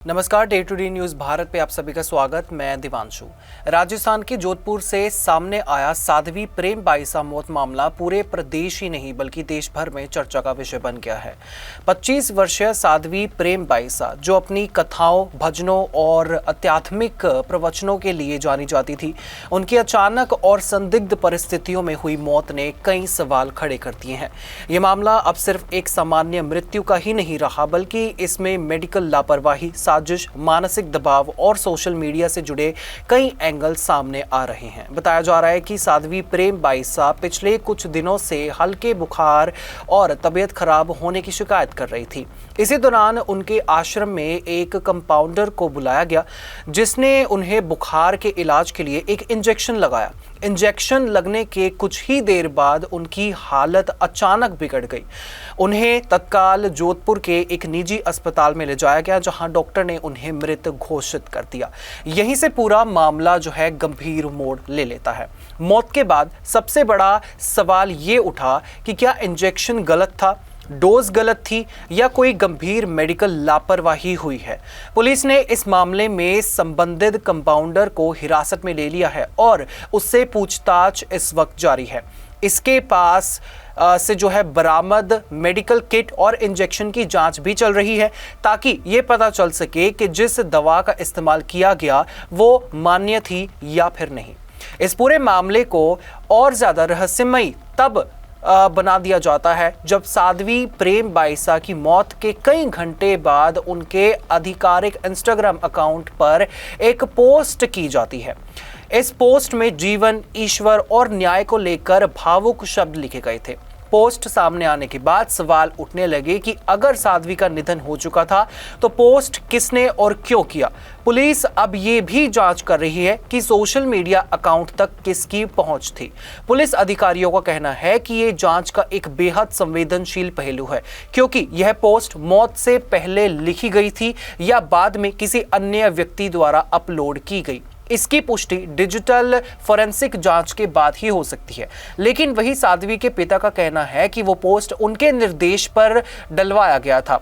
नमस्कार, day to day news Bharat पे आप सभी का स्वागत। मैं दिवांशु। राजस्थान के जोधपुर से सामने आया साध्वी प्रेम बाईसा मौत मामला पूरे प्रदेश ही नहीं बल्कि देश भर में चर्चा का विषय बन गया है। 25 वर्षीय साध्वी प्रेम बाईसा, जो अपनी कथाओं, भजनों और आध्यात्मिक प्रवचनों के लिए जानी जाती थी, उनकी अचानक और संदिग्ध परिस्थितियों में हुई मौत ने कई सवाल खड़े कर दिए हैं। ये मामला अब सिर्फ एक सामान्य मृत्यु का ही नहीं रहा, बल्कि इसमें मेडिकल लापरवाही, साजिश, मानसिक दबाव और सोशल मीडिया से जुड़े कई एंगल सामने आ रहे हैं। बताया जा रहा है कि साध्वी प्रेम बाईसा पिछले कुछ दिनों से हल्के बुखार और तबीयत खराब होने की शिकायत कर रही थी। इसी दौरान उनके आश्रम में एक कंपाउंडर को बुलाया गया, जिसने उन्हें बुखार के इलाज के लिए एक इंजेक्शन लगाया। इंजेक्शन लगने के कुछ ही देर बाद उनकी हालत अचानक बिगड़ गई। उन्हें तत्काल जोधपुर के एक निजी अस्पताल में ले जाया गया, जहां डॉक्टर ने उन्हें मृत घोषित कर दिया। यहीं से पूरा मामला जो है गंभीर मोड़ ले लेता है। मौत के बाद सबसे बड़ा सवाल ये उठा कि क्या इंजेक्शन गलत था, डोज गलत थी या कोई गंभीर मेडिकल लापरवाही हुई है। पुलिस ने इस मामले में संबंधित कंपाउंडर को हिरासत में ले लिया है और उससे पूछताछ इस वक्त जारी है। इसके पास से जो है बरामद मेडिकल किट और इंजेक्शन की जांच भी चल रही है, ताकि ये पता चल सके कि जिस दवा का इस्तेमाल किया गया वो मान्य थी या फिर नहीं। इस पूरे मामले को और ज्यादा रहस्यमयी तब बना दिया जाता है जब साध्वी प्रेम बाईसा की मौत के कई घंटे बाद उनके आधिकारिक इंस्टाग्राम अकाउंट पर एक पोस्ट की जाती है। इस पोस्ट में जीवन, ईश्वर और न्याय को लेकर भावुक शब्द लिखे गए थे। पोस्ट सामने आने के बाद सवाल उठने लगे कि अगर साध्वी का निधन हो चुका था तो पोस्ट किसने और क्यों किया। पुलिस अब ये भी जांच कर रही है कि सोशल मीडिया अकाउंट तक किसकी पहुंच थी। पुलिस अधिकारियों का कहना है कि ये जांच का एक बेहद संवेदनशील पहलू है, क्योंकि यह पोस्ट मौत से पहले लिखी गई थी या बाद में किसी अन्य व्यक्ति द्वारा अपलोड की गई। इसकी पुष्टि डिजिटल फोरेंसिक जांच के बाद ही हो सकती है। लेकिन वही साध्वी के पिता का कहना है कि वो पोस्ट उनके निर्देश पर डलवाया गया था,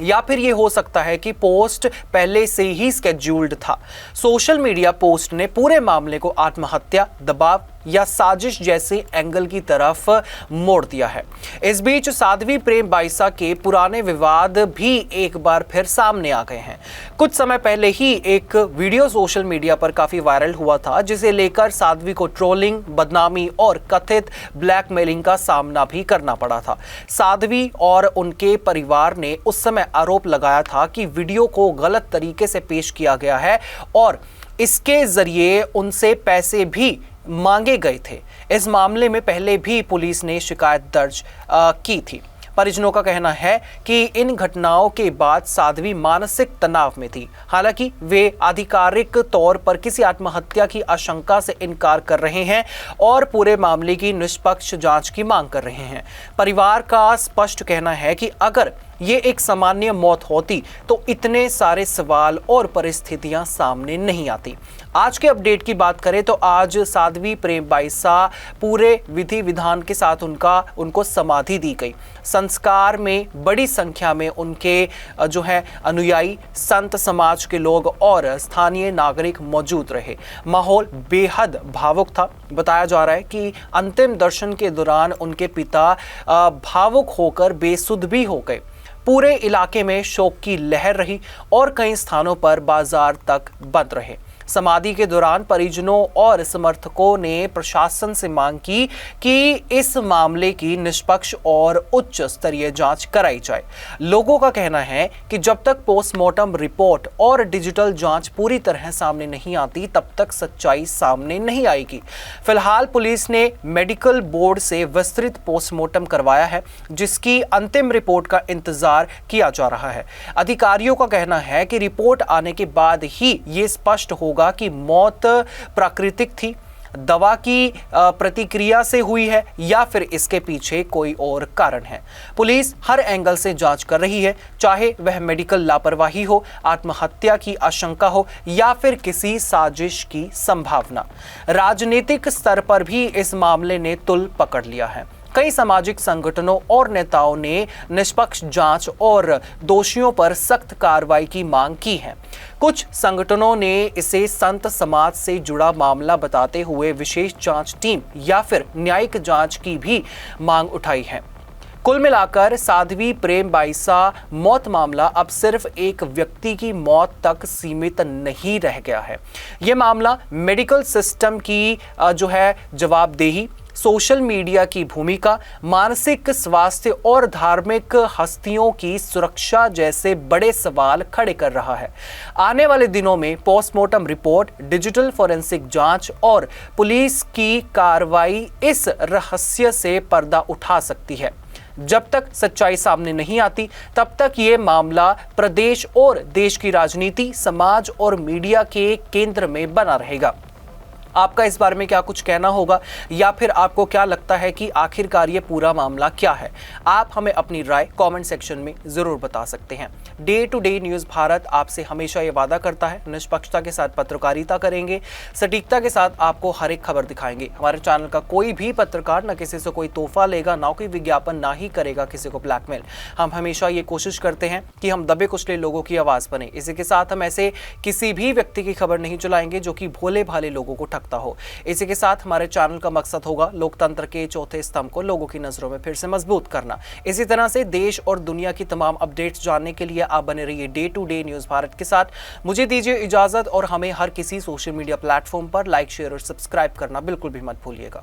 या फिर ये हो सकता है कि पोस्ट पहले से ही स्केड्यूल्ड था। सोशल मीडिया पोस्ट ने पूरे मामले को आत्महत्या, दबाव या साजिश जैसे एंगल की तरफ मोड़ दिया है। इस बीच साध्वी प्रेम बाईसा के पुराने विवाद भी एक बार फिर सामने आ गए हैं। कुछ समय पहले ही एक वीडियो सोशल मीडिया पर काफी वायरल हुआ था, जिसे लेकर साध्वी को ट्रोलिंग, बदनामी और कथित ब्लैकमेलिंग का सामना भी करना पड़ा था। साध्वी और उनके परिवार ने उस समय आरोप लगाया था कि वीडियो को गलत तरीके से पेश किया गया है और इसके जरिए उनसे पैसे भी मांगे गए थे। इस मामले में पहले भी पुलिस ने शिकायत दर्ज की थी। परिजनों का कहना है कि इन घटनाओं के बाद साध्वी मानसिक तनाव में थी। हालांकि वे आधिकारिक तौर पर किसी आत्महत्या की आशंका से इनकार कर रहे हैं और पूरे मामले की निष्पक्ष जांच की मांग कर रहे हैं। परिवार का स्पष्ट कहना है कि अगर ये एक सामान्य मौत होती तो इतने सारे सवाल और परिस्थितियां सामने नहीं आती। आज के अपडेट की बात करें तो आज साध्वी प्रेम बाईसा पूरे विधि विधान के साथ उनको समाधि दी गई। संस्कार में बड़ी संख्या में उनके जो है अनुयायी, संत समाज के लोग और स्थानीय नागरिक मौजूद रहे। माहौल बेहद भावुक था। बताया जा रहा है कि अंतिम दर्शन के दौरान उनके पिता भावुक होकर बेसुध भी हो गए। पूरे इलाके में शोक की लहर रही और कई स्थानों पर बाजार तक बंद रहे। समाधि के दौरान परिजनों और समर्थकों ने प्रशासन से मांग की कि इस मामले की निष्पक्ष और उच्च स्तरीय जांच कराई जाए। लोगों का कहना है कि जब तक पोस्टमार्टम रिपोर्ट और डिजिटल जांच पूरी तरह सामने नहीं आती, तब तक सच्चाई सामने नहीं आएगी। फिलहाल पुलिस ने मेडिकल बोर्ड से विस्तृत पोस्टमार्टम करवाया है, जिसकी अंतिम रिपोर्ट का इंतजार किया जा रहा है। अधिकारियों का कहना है कि रिपोर्ट आने के बाद ही ये स्पष्ट होगा कि मौत प्राकृतिक थी, दवा की प्रतिक्रिया से हुई है या फिर इसके पीछे कोई और कारण है। पुलिस हर एंगल से जांच कर रही है, चाहे वह मेडिकल लापरवाही हो, आत्महत्या की आशंका हो या फिर किसी साजिश की संभावना। राजनीतिक स्तर पर भी इस मामले ने तुल पकड़ लिया है। कई सामाजिक संगठनों और नेताओं ने निष्पक्ष जांच और दोषियों पर सख्त कार्रवाई की मांग की है। कुछ संगठनों ने इसे संत समाज से जुड़ा मामला बताते हुए विशेष जांच टीम या फिर न्यायिक जांच की भी मांग उठाई है। कुल मिलाकर साध्वी प्रेमबाईसा मौत मामला अब सिर्फ एक व्यक्ति की मौत तक सीमित नहीं रह गया है। यह मामला मेडिकल सिस्टम की जवाबदेही, सोशल मीडिया की भूमिका, मानसिक स्वास्थ्य और धार्मिक हस्तियों की सुरक्षा जैसे बड़े सवाल खड़े कर रहा है। आने वाले दिनों में पोस्टमार्टम रिपोर्ट, डिजिटल फोरेंसिक जांच और पुलिस की कार्रवाई इस रहस्य से पर्दा उठा सकती है। जब तक सच्चाई सामने नहीं आती, तब तक ये मामला प्रदेश और देश की राजनीति, समाज और मीडिया के केंद्र में बना रहेगा। आपका इस बारे में क्या कुछ कहना होगा, या फिर आपको क्या लगता है कि आखिरकार ये पूरा मामला क्या है? आप हमें अपनी राय कमेंट सेक्शन में जरूर बता सकते हैं। Day to day news Bharat आपसे हमेशा ये वादा करता है, निष्पक्षता के साथ पत्रकारिता करेंगे, सटीकता के साथ आपको हर एक खबर दिखाएंगे। हमारे चैनल का कोई भी पत्रकार न किसी से कोई तोहफा लेगा, ना कोई विज्ञापन, ना ही करेगा किसी को ब्लैकमेल। हम हमेशा ये कोशिश करते हैं कि हम दबे कुचले लोगों की आवाज़ बने। इसी के साथ हम ऐसे किसी भी व्यक्ति की खबर नहीं चलाएंगे जो कि भोले भाले लोगों को हो। इसी के साथ हमारे चैनल का मकसद होगा लोकतंत्र के चौथे स्तंभ को लोगों की नजरों में फिर से मजबूत करना। इसी तरह से देश और दुनिया की तमाम अपडेट्स जानने के लिए आप बने रहिए day to day news Bharat के साथ। मुझे दीजिए इजाजत और हमें हर किसी सोशल मीडिया प्लेटफॉर्म पर लाइक, शेयर और सब्सक्राइब करना बिल्कुल भी मत भूलिएगा।